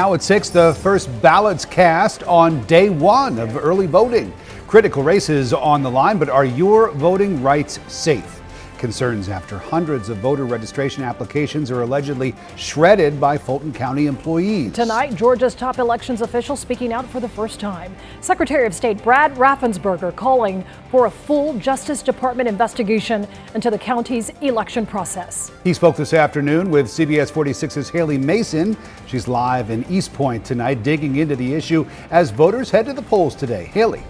Now at 6, the first ballots cast on day one of early voting. Critical races on the line, but are your voting rights safe? Concerns after hundreds of voter registration applications are allegedly shredded by Fulton County employees. Tonight, Georgia's top elections official speaking out for the first time. Secretary of State Brad Raffensperger calling for a full Justice Department investigation into the county's election process. He spoke this afternoon with CBS 46's Haley Mason. She's live in East Point tonight, digging into the issue as voters head to the polls today. Haley.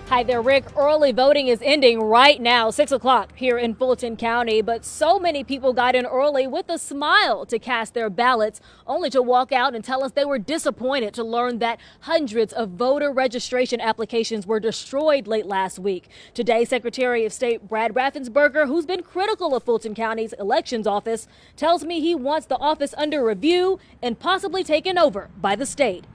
Hi there, Rick. Early voting is ending right now, 6 o'clock here in Fulton County. But so many people got in early with a smile to cast their ballots, only to walk out and tell us they were disappointed to learn that hundreds of voter registration applications were destroyed late last week. Today, Secretary of State Brad Raffensperger, who's been critical of Fulton County's elections office, tells me he wants the office under review and possibly taken over by the state.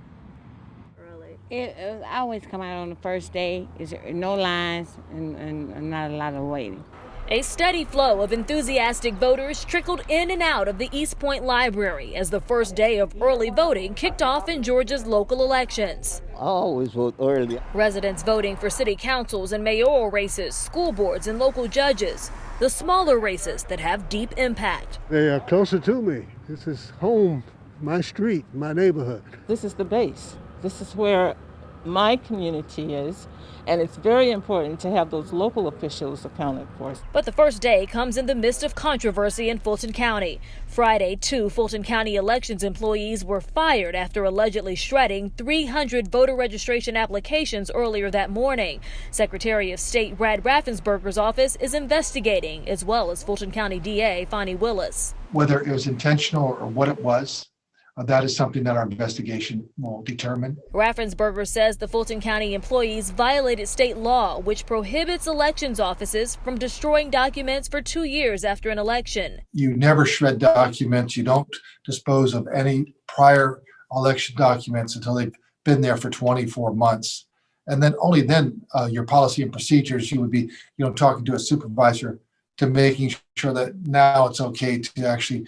It always come out on the first day. There's no lines and not a lot of waiting. A steady flow of enthusiastic voters trickled in and out of the East Point Library as the first day of early voting kicked off in Georgia's local elections. I always vote early. Residents voting for city councils and mayoral races, school boards and local judges, the smaller races that have deep impact. They are closer to me. This is home, my street, my neighborhood. This is the base. This is where my community is, and it's very important to have those local officials accounted for. But the first day comes in the midst of controversy in Fulton County. Friday, 2 Fulton County elections employees were fired after allegedly shredding 300 voter registration applications earlier that morning. Secretary of State Brad Raffensperger's office is investigating, as well as Fulton County DA Fonnie Willis. Whether it was intentional or what it was, that is something that our investigation will determine. Raffensperger says the Fulton County employees violated state law, which prohibits elections offices from destroying documents for 2 years after an election. You never shred documents. You don't dispose of any prior election documents until they've been there for 24 months. And then only then your policy and procedures, you would be, talking to a supervisor to making sure that now it's okay to actually,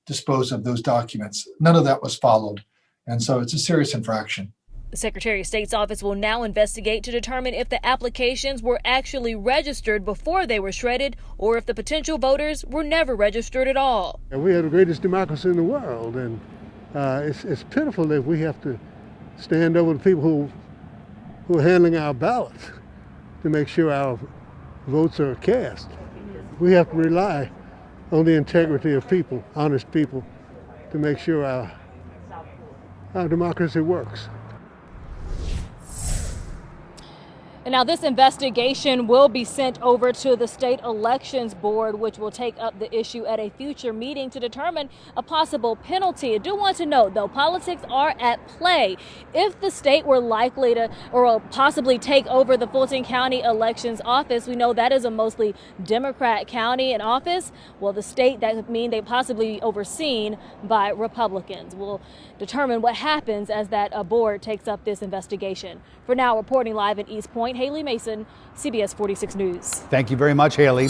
dispose of those documents. None of that was followed. And so it's a serious infraction. The Secretary of State's office will now investigate to determine if the applications were actually registered before they were shredded or if the potential voters were never registered at all. And we have the greatest democracy in the world, and it's pitiful that we have to stand over the people who are handling our ballots to make sure our votes are cast. We have to rely on the integrity of people, honest people, to make sure our democracy works. And now this investigation will be sent over to the State Elections Board, which will take up the issue at a future meeting to determine a possible penalty. I do want to note, though, politics are at play. If the state were likely to or possibly take over the Fulton County Elections Office, we know that is a mostly Democrat county in office. Well, the state, that would mean they possibly be overseen by Republicans. We'll determine what happens as that board takes up this investigation. For now, reporting live in East Point, Haley Mason, CBS 46 News. Thank you very much, Haley.